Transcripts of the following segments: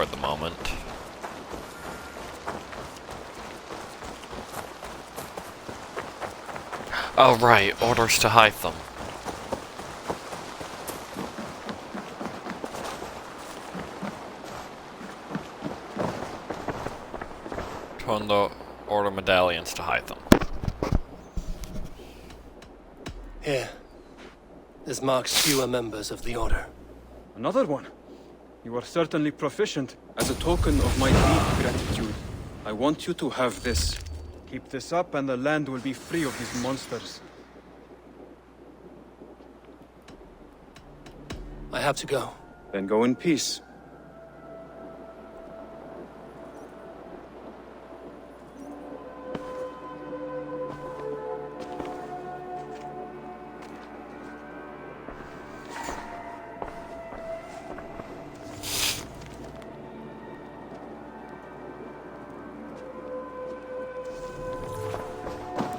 for the moment. Oh right, orders to hide them. Turn the order medallions to hide them. Here. This marks fewer members of the Order. Another one? You are certainly proficient. As a token of my deep gratitude, I want you to have this. Keep this up and the land will be free of these monsters. I have to go. Then go in peace.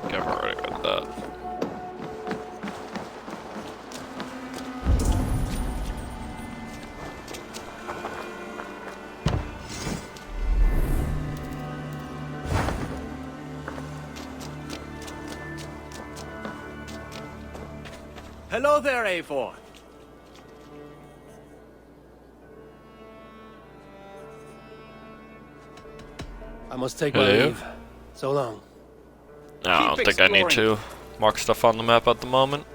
Get ready with that. Hello there, A4. I must take my Hello? leave. So long. No, I don't think I need to mark stuff on the map at the moment.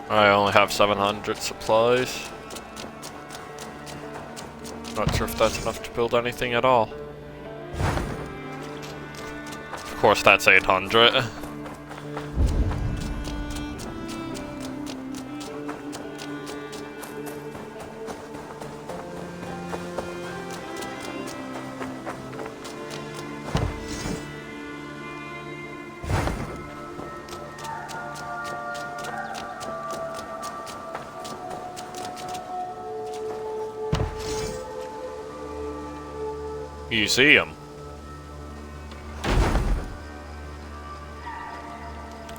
I only have 700 supplies. Not sure if that's enough to build anything at all. Of course, that's 800. Museum.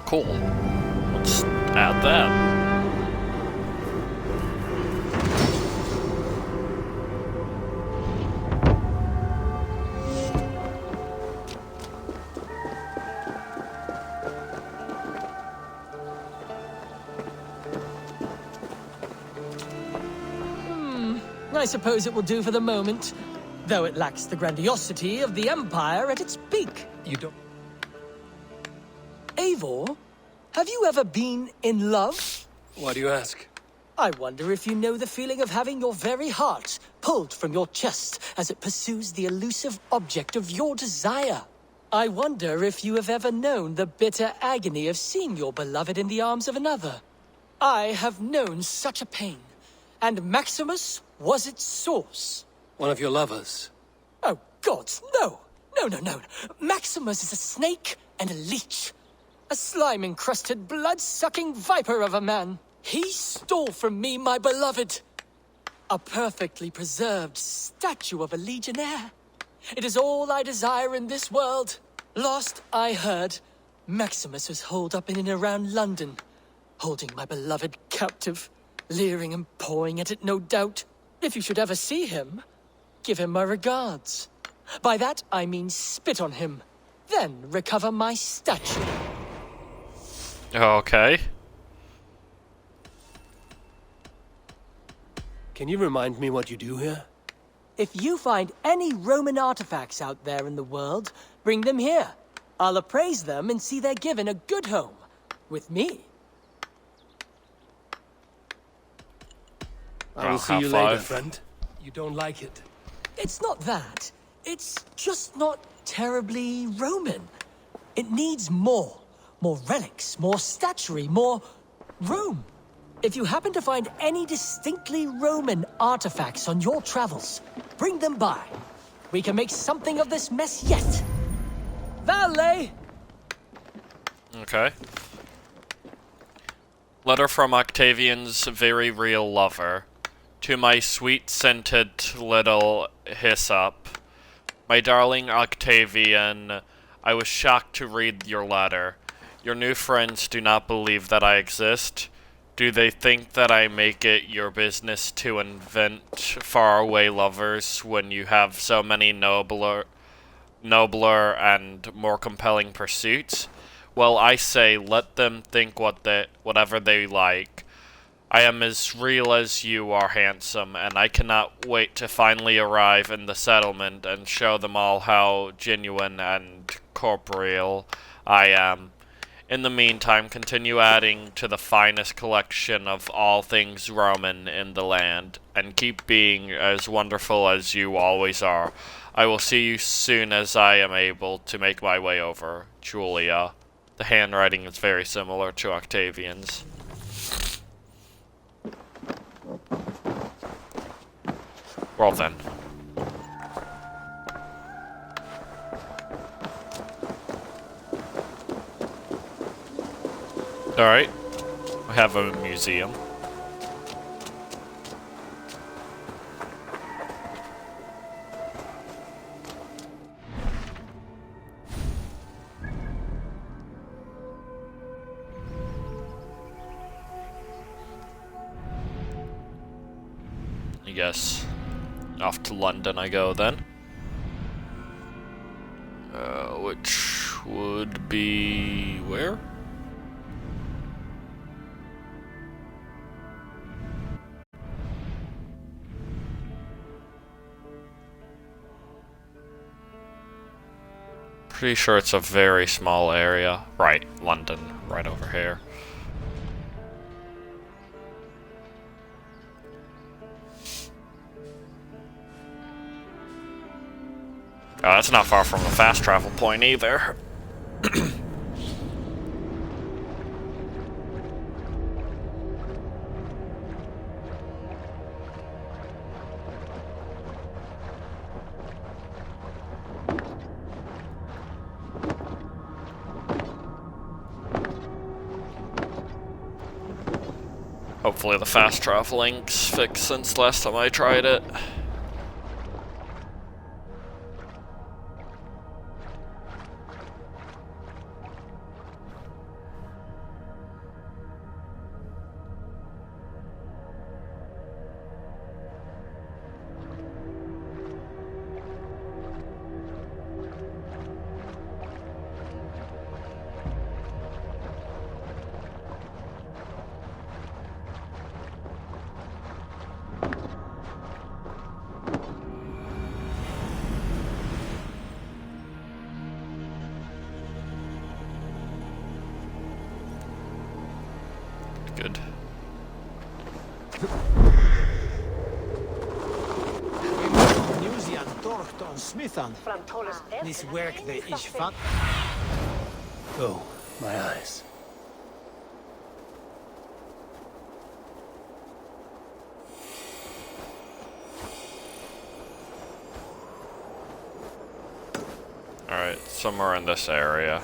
Cool. Let's add that. I suppose it will do for the moment, though it lacks the grandiosity of the Empire at its peak. You don't... Eivor, have you ever been in love? Why do you ask? I wonder if you know the feeling of having your very heart pulled from your chest as it pursues the elusive object of your desire. I wonder if you have ever known the bitter agony of seeing your beloved in the arms of another. I have known such a pain, and Maximus was its source. One of your lovers? Oh, gods, no! No. Maximus is a snake and a leech. A slime-encrusted, blood-sucking viper of a man. He stole from me my beloved. A perfectly preserved statue of a legionnaire. It is all I desire in this world. Last I heard, Maximus was holed up in and around London, holding my beloved captive, leering and pawing at it, no doubt. If you should ever see him, give him my regards. By that, I mean spit on him, then recover my statue. Okay. Can you remind me what you do here? If you find any Roman artifacts out there in the world, bring them here. I'll appraise them and see they're given a good home. With me. I will see you later, friend. You don't like it. It's not that. It's just not terribly Roman. It needs more. More relics, more statuary, more room. If you happen to find any distinctly Roman artifacts on your travels, bring them by. We can make something of this mess yet. Valet! Okay. Letter from Octavian's very real lover. To my sweet-scented little hyssop, my darling Octavian, I was shocked to read your letter. Your new friends do not believe that I exist. Do they think that I make it your business to invent faraway lovers when you have so many nobler and more compelling pursuits? Well, I say, let them think whatever they like. I am as real as you are handsome, and I cannot wait to finally arrive in the settlement and show them all how genuine and corporeal I am. In the meantime, continue adding to the finest collection of all things Roman in the land, and keep being as wonderful as you always are. I will see you soon as I am able to make my way over. Julia. The handwriting is very similar to Octavian's. Well then. Alright. We have a museum. I guess off to London I go then. Which would be where? Pretty sure it's a very small area. Right, London, right over here. That's not far from a fast travel point either. Hopefully the fast traveling's fixed since last time I tried it. Good. Oh, my eyes. Alright, somewhere in this area.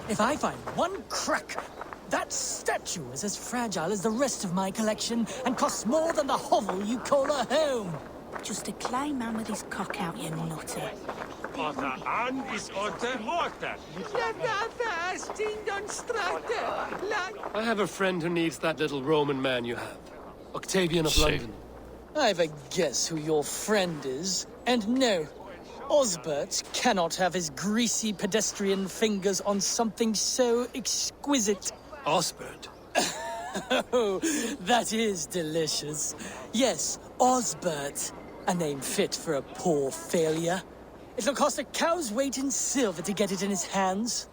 If I find one crack, that statue is as fragile as the rest of my collection and costs more than the hovel you call a home. Just a clay man with his cock out, you nutter. I have a friend who needs that little Roman man you have. Octavian of London. I've a guess who your friend is. And no, Osbert cannot have his greasy pedestrian fingers on something so exquisite. Osbert? Oh, that is delicious. Yes, Osbert. A name fit for a poor failure. It'll cost a cow's weight in silver to get it in his hands.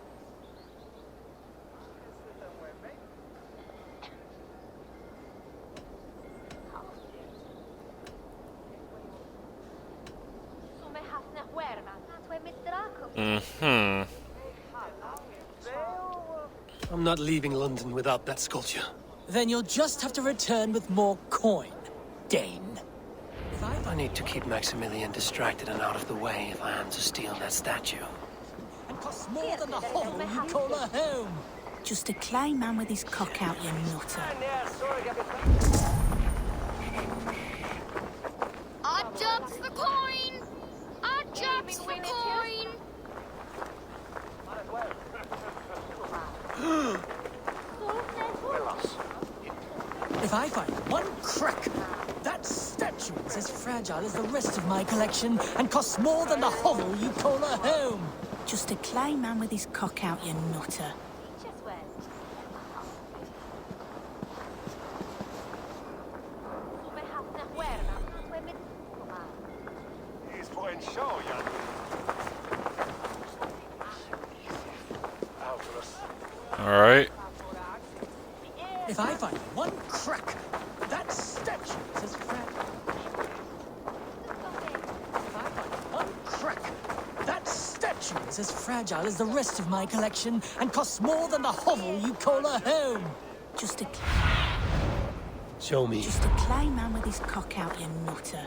Mm-hmm. I'm not leaving London without that sculpture. Then you'll just have to return with more coin, Dane. I need to keep Maximilian distracted and out of the way if I am to steal that statue. And costs more than the hovel you call a home. Just a clay man with his cock out, you nutter. Odd jobs for coin! Odd jobs for coin! If I find one crack, that statue is as fragile as the rest of my collection and costs more than the hovel you call a home. Just a clay man with his cock out, you nutter. Alright. If I find one crack, that statue is as fragile. If I find one crack, that statue is as fragile as the rest of my collection and costs more than the hovel you call a home. Just a Show me. clay man with his cock out, you nutter.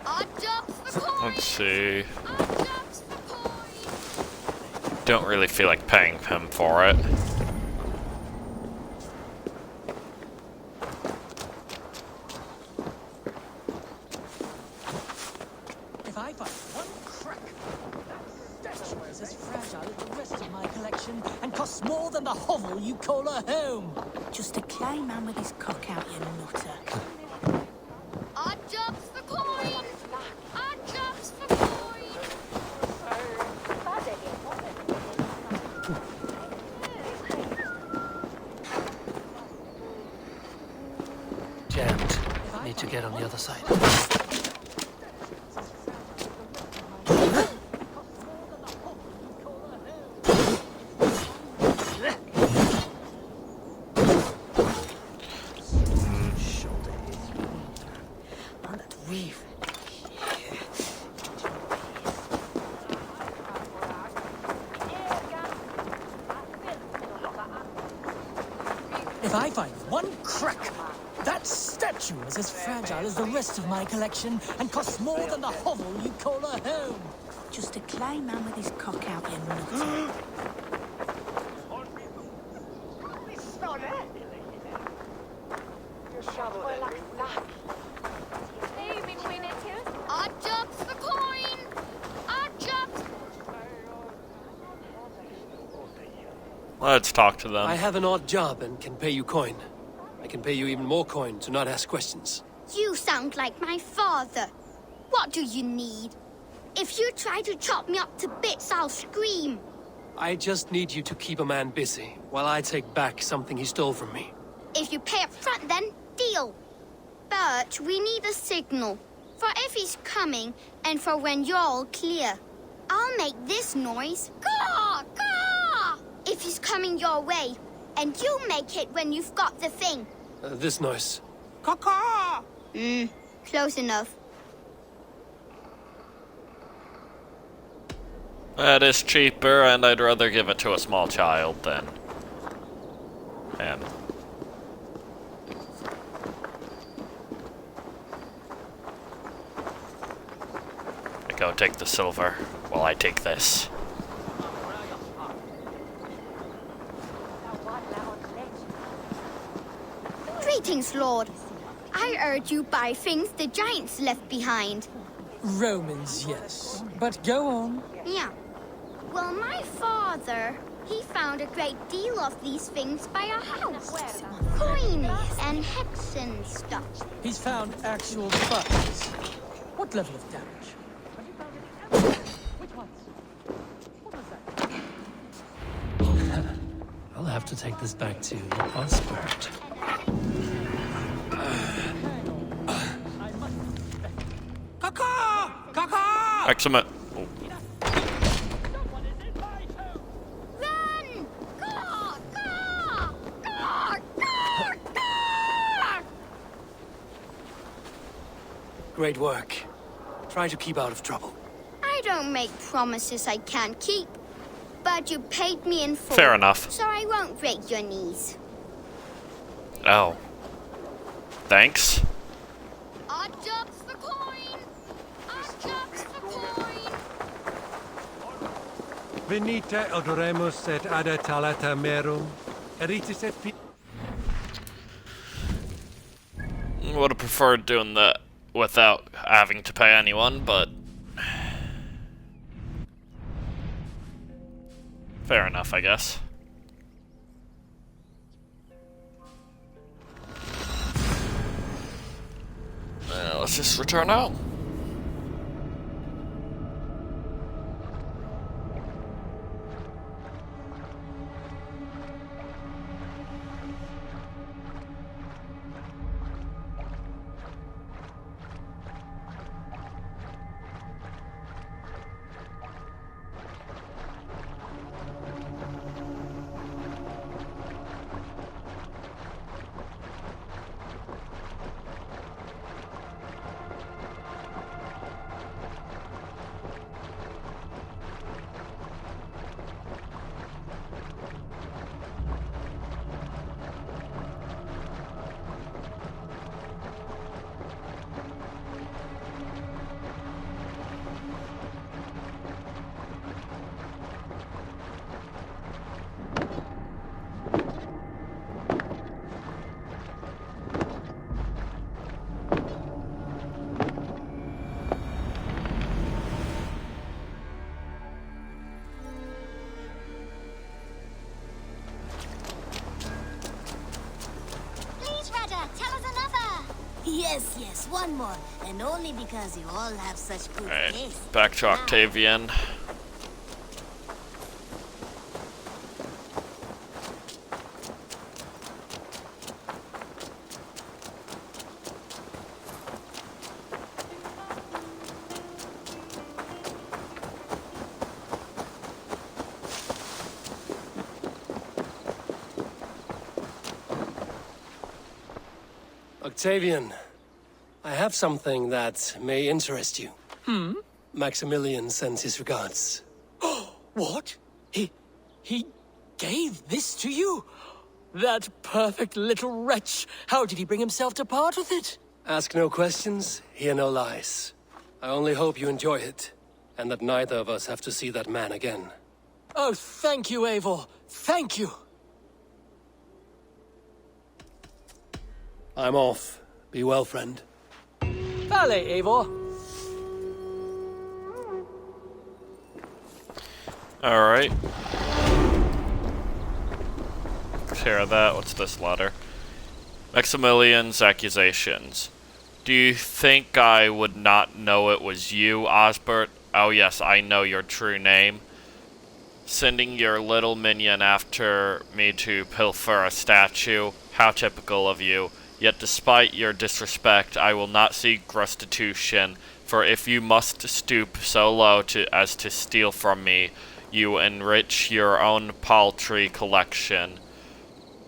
Odd jobs for coin! Let's see. Odd jobs for coin! Don't really feel like paying him for it. If I find one crack, that statue is as fragile as the rest of my collection and costs more than the hovel you call a home. Just a clay man with his cock out, you nutter. Odd jobs for coin! Odd jobs for coin! Jammed. Need to get on the other side. If I find one crack, that statue is as fragile as the rest of my collection and costs more than the hovel you call a home. Just a clay man with his cock out, you nutter. Odd jobs for coin! Odd jobs! Let's talk to them. I have an odd job and can pay you coin. I can pay you even more coin to not ask questions. You sound like my father. What do you need? If you try to chop me up to bits, I'll scream. I just need you to keep a man busy while I take back something he stole from me. If you pay up front, then deal. But we need a signal. For if he's coming, and for when you're all clear. I'll make this noise. Caw! Caw! If he's coming your way. And you make it when you've got the thing. This noise. Caw-caw! Close enough. That is cheaper, and I'd rather give it to a small child than him. Go take the silver while I take this. Greetings, Lord. I heard you buy things the giants left behind. Romans, yes. But go on. Yeah. Well, my father, he found a great deal of these things by our house. Coins and hexen stuff. He's found actual funds. What level of damage? Which ones? What was that? I'll have to take this back to Osbert. Excellent. Run! Caw! Caw! Caw! Caw! Caw! Great work. Try to keep out of trouble. I don't make promises I can't keep. But you paid me in full. Fair enough. So I won't break your knees. Oh. Thanks. Odd jobs for coin! Odd jobs for coin! Venite odoremus et ada talata merum. Eritis et Would have preferred doing that without having to pay anyone, but fair enough, I guess. Let's just return home. Please, Rada, tell us another! Yes, one more. And only because you all have such good Alright, taste. back to Octavian. Octavian, I have something that may interest you. Maximilian sends his regards. What? He gave this to you? That perfect little wretch. How did he bring himself to part with it? Ask no questions, hear no lies. I only hope you enjoy it, and that neither of us have to see that man again. Oh, thank you, Eivor. Thank you. I'm off. Be well, friend. Vale, Eivor. Alright. Hear that. What's this letter? Maximilian's accusations. Do you think I would not know it was you, Osbert? Oh yes, I know your true name. Sending your little minion after me to pilfer a statue. How typical of you. Yet despite your disrespect, I will not seek restitution, for if you must stoop so low as to steal from me, you enrich your own paltry collection.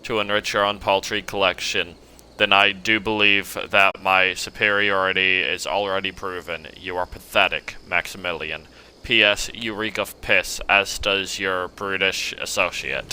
Then I do believe that my superiority is already proven. You are pathetic, Maximilian. P.S. You reek of piss, as does your brutish associate.